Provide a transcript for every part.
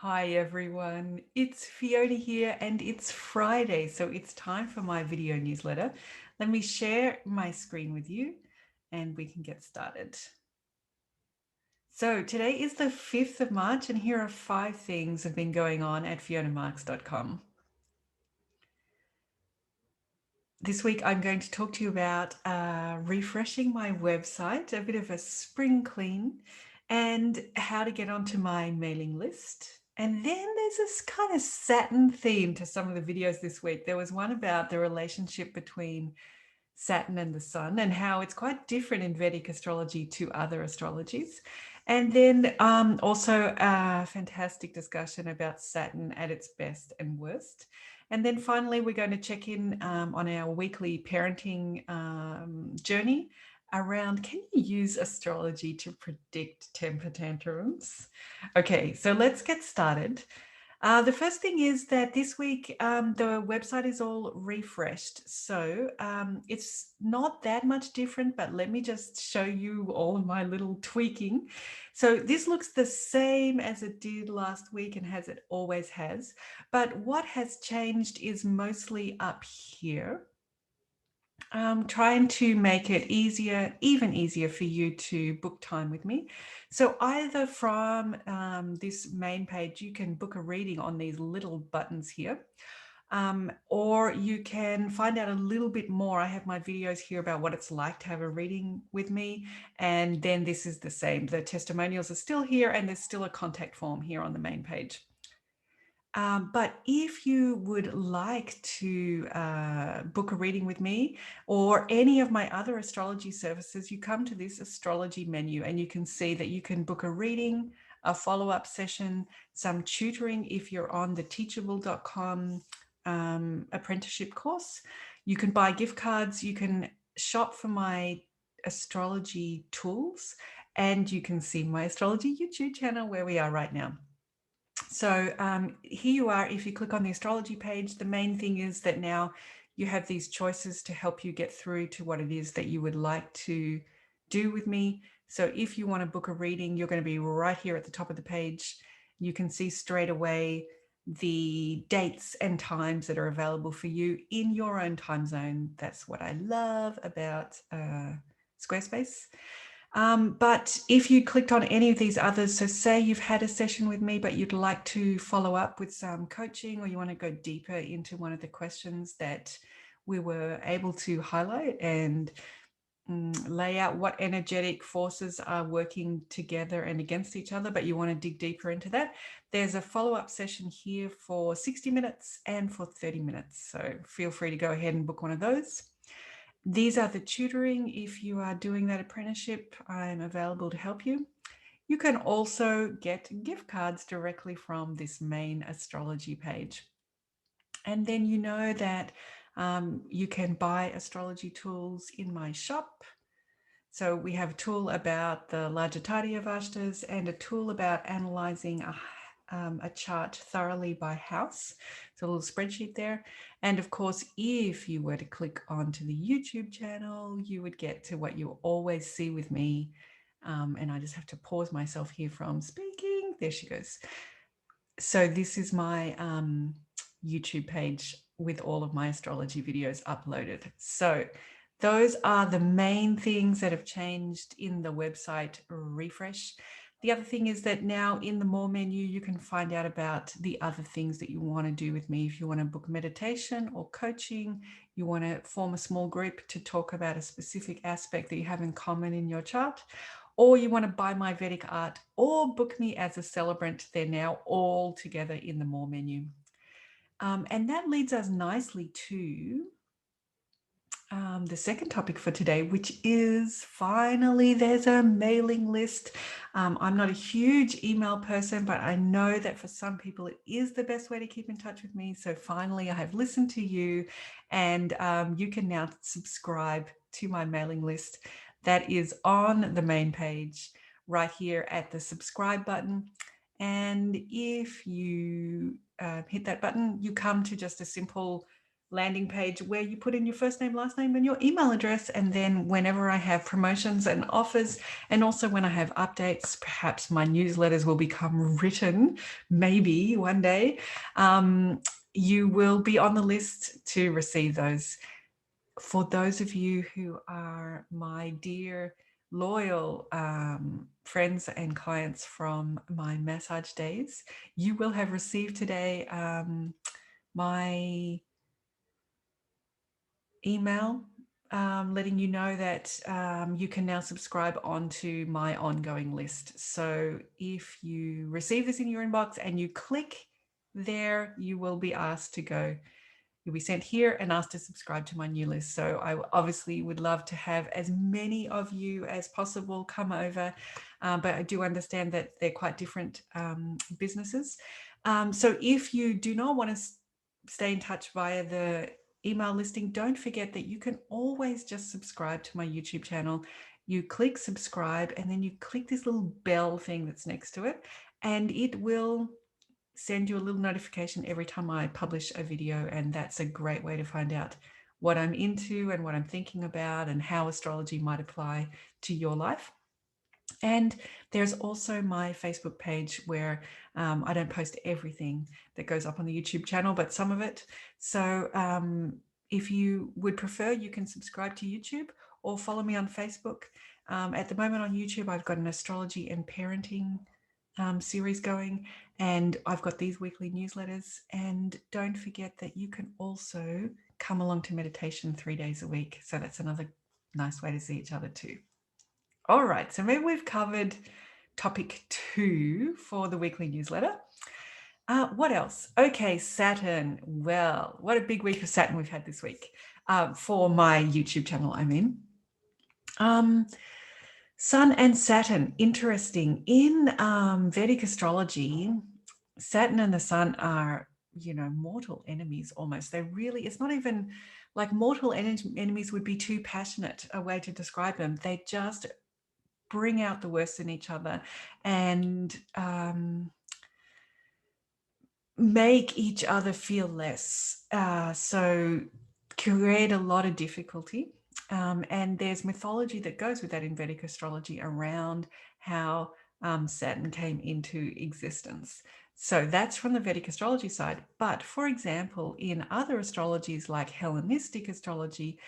Hi everyone, it's Fiona here and it's Friday, so it's time for my video newsletter. Let me share my screen with you and we can get started. So today is the 5th of March and here are 5 things that have been going on at fionamarks.com. This week I'm going to talk to you about refreshing my website, a bit of a spring clean, and how to get onto my mailing list. And then there's this kind of Saturn theme to some of the videos this week. There was one about the relationship between Saturn and the Sun and how it's quite different in Vedic astrology to other astrologies. And then also a fantastic discussion about Saturn at its best and worst. And then finally, we're going to check in on our weekly parenting journey around, can you use astrology to predict temper tantrums? Okay, so let's get started. The first thing is that this week the website is all refreshed. So it's not that much different, but let me just show you all of my little tweaking. So this looks the same as it did last week and as it always has. But what has changed is mostly up here. Trying to make it easier, even easier for you to book time with me. So either from this main page, you can book a reading on these little buttons here, or you can find out a little bit more. I have my videos here about what it's like to have a reading with me. And then this is the same. The testimonials are still here and there's still a contact form here on the main page. But if you would like to book a reading with me or any of my other astrology services, you come to this astrology menu and you can see that you can book a reading, a follow-up session, some tutoring if you're on the teachable.com apprenticeship course. You can buy gift cards, you can shop for my astrology tools, and you can see my astrology YouTube channel where we are right now. So here you are. If you click on the astrology page, the main thing is that now you have these choices to help you get through to what it is that you would like to do with me. So if you want to book a reading, you're going to be right here at the top of the page. You can see straight away the dates and times that are available for you in your own time zone. That's what I love about Squarespace. But if you clicked on any of these others, so say you've had a session with me, but you'd like to follow up with some coaching, or you want to go deeper into one of the questions that we were able to highlight and lay out what energetic forces are working together and against each other, but you want to dig deeper into that, there's a follow-up session here for 60 minutes and for 30 minutes. So feel free to go ahead and book one of those. These are the tutoring. If you are doing that apprenticeship, I'm available to help you. You can also get gift cards directly from this main astrology page. And then you know that you can buy astrology tools in my shop. So we have a tool about the Lajatati Avashtas and a tool about analyzing a chart thoroughly by house. So a little spreadsheet there. And of course, if you were to click onto the YouTube channel, you would get to what you always see with me. And I just have to pause myself here from speaking. There she goes. So this is my YouTube page with all of my astrology videos uploaded. So those are the main things that have changed in the website refresh. The other thing is that now in the More menu, you can find out about the other things that you want to do with me. If you want to book meditation or coaching, you want to form a small group to talk about a specific aspect that you have in common in your chart, or you want to buy my Vedic art or book me as a celebrant, they're now all together in the More menu. And that leads us nicely to the second topic for today, which is finally there's a mailing list. I'm not a huge email person, but I know that for some people it is the best way to keep in touch with me. So finally I have listened to you, and you can now subscribe to my mailing list. That is on the main page right here at the subscribe button. And if you hit that button, you come to just a simple landing page where you put in your first name, last name, and your email address. And then whenever I have promotions and offers, and also when I have updates, perhaps my newsletters will become written, maybe one day, you will be on the list to receive those. For those of you who are my dear loyal friends and clients from my massage days, you will have received today my email letting you know that you can now subscribe onto my ongoing list. So if you receive this in your inbox and you click there, you will be asked to go. You'll be sent here and asked to subscribe to my new list. So I obviously would love to have as many of you as possible come over, but I do understand that they're quite different businesses. So if you do not want to stay in touch via the email listing, don't forget that you can always just subscribe to my YouTube channel. You click subscribe and then you click this little bell thing that's next to it, and it will send you a little notification every time I publish a video. And that's a great way to find out what I'm into and what I'm thinking about and how astrology might apply to your life. And there's also my Facebook page where I don't post everything that goes up on the YouTube channel, but some of it. So if you would prefer, you can subscribe to YouTube or follow me on Facebook. At the moment on YouTube, I've got an astrology and parenting series going, and I've got these weekly newsletters. And don't forget that you can also come along to meditation 3 days a week. So that's another nice way to see each other too. All right, so maybe we've covered topic 2 for the weekly newsletter. What else? Okay, Saturn. Well, what a big week of Saturn we've had this week for my YouTube channel, I mean. Sun and Saturn, interesting. In Vedic astrology, Saturn and the Sun are, mortal enemies almost. They really, it's not even like mortal enemies would be too passionate a way to describe them. They just bring out the worst in each other and make each other feel less. So create a lot of difficulty. And there's mythology that goes with that in Vedic astrology around how Saturn came into existence. So that's from the Vedic astrology side. But for example, in other astrologies like Hellenistic astrology,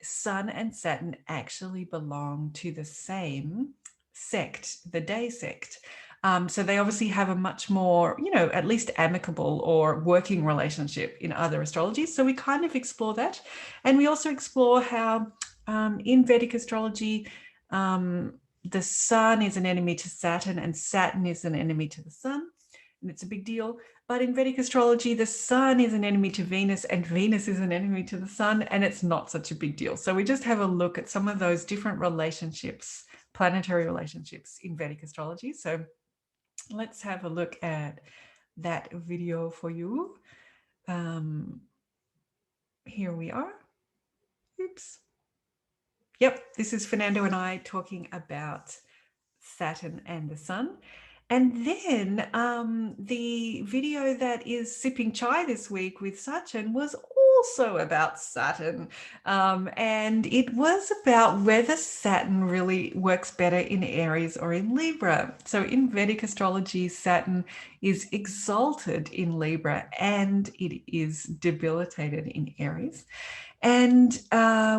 Sun and Saturn actually belong to the same sect, the day sect. So they obviously have a much more, at least amicable or working relationship in other astrologies. So we kind of explore that. And we also explore how in Vedic astrology, the Sun is an enemy to Saturn and Saturn is an enemy to the Sun. And it's a big deal. But in Vedic astrology, the Sun is an enemy to Venus and Venus is an enemy to the Sun, and it's not such a big deal. So we just have a look at some of those different relationships, planetary relationships in Vedic astrology. So let's have a look at that video for you. Here we are. Oops. Yep, this is Fernando and I talking about Saturn and the Sun. And then the video that is Sipping Chai this week with Sachin was also about Saturn. And it was about whether Saturn really works better in Aries or in Libra. So in Vedic astrology, Saturn is exalted in Libra and it is debilitated in Aries. And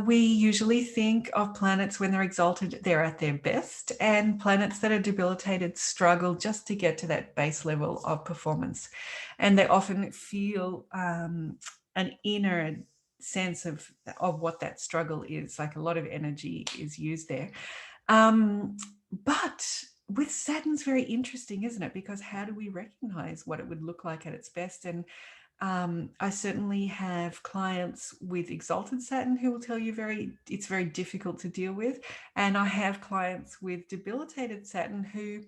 we usually think of planets when they're exalted, they're at their best, and planets that are debilitated struggle just to get to that base level of performance. And they often feel an inner sense of what that struggle is, like a lot of energy is used there. But with Saturn's very interesting, isn't it? Because how do we recognize what it would look like at its best? And I certainly have clients with exalted Saturn who will tell you it's very difficult to deal with. And I have clients with debilitated Saturn who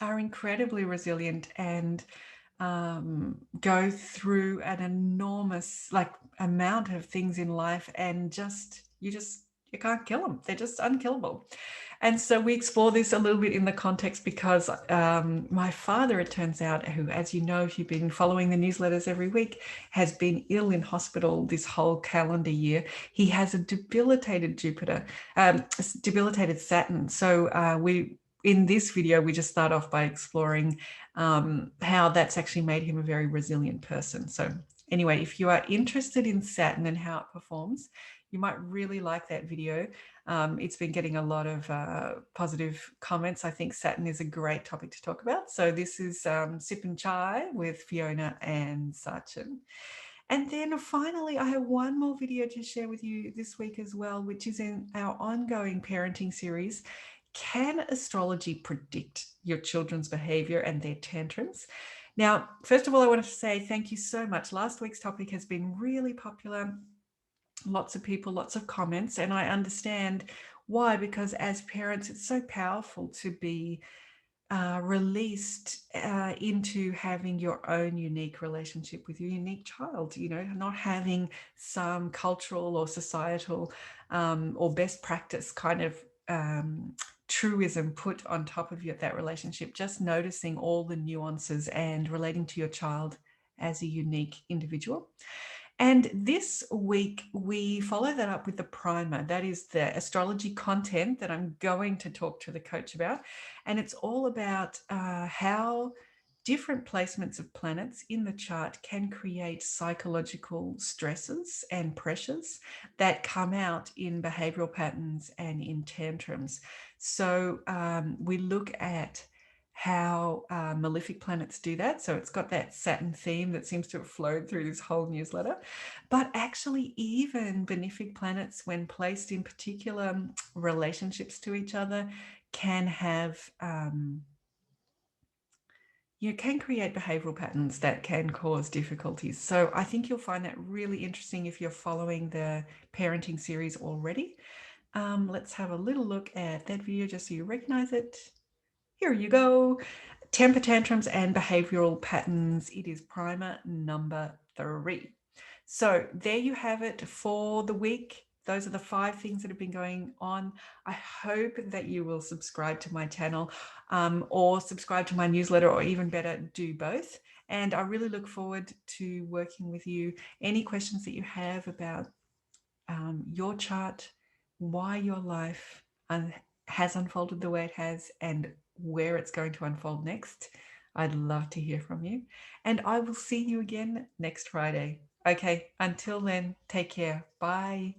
are incredibly resilient and go through an enormous amount of things in life, and you just You can't kill them. They're just unkillable. And so we explore this a little bit in the context because my father, it turns out, who, as you know, if you've been following the newsletters every week, has been ill in hospital this whole calendar year. He has a debilitated debilitated Saturn. So in this video, we just start off by exploring how that's actually made him a very resilient person. So anyway, if you are interested in Saturn and how it performs, you might really like that video. It's been getting a lot of positive comments. I think Saturn is a great topic to talk about. So this is Sip and Chai with Fiona and Saturn. And then finally, I have one more video to share with you this week as well, which is in our ongoing parenting series. Can astrology predict your children's behavior and their tantrums? Now, first of all, I want to say thank you so much. Last week's topic has been really popular. Lots of people, lots of comments, and I understand why, because as parents, it's so powerful to be released into having your own unique relationship with your unique child, not having some cultural or societal or best practice kind of truism put on top of that relationship, just noticing all the nuances and relating to your child as a unique individual. And this week, we follow that up with the primer. That is the astrology content that I'm going to talk to the coach about. And it's all about how different placements of planets in the chart can create psychological stresses and pressures that come out in behavioral patterns and in tantrums. So we look at how malefic planets do that. So it's got that Saturn theme that seems to have flowed through this whole newsletter. But actually, even benefic planets, when placed in particular relationships to each other, can have you can create behavioral patterns that can cause difficulties. So I think you'll find that really interesting if you're following the parenting series already. Let's have a little look at that video just so you recognize it. Here you go. Temper tantrums and behavioral patterns. It is primer number 3. So there you have it for the week. Those are the 5 things that have been going on. I hope that you will subscribe to my channel or subscribe to my newsletter, or even better, do both. And I really look forward to working with you. Any questions that you have about your chart, why your life has unfolded the way it has, and where it's going to unfold next, I'd love to hear from you. And I will see you again next Friday. Okay, until then, take care. Bye.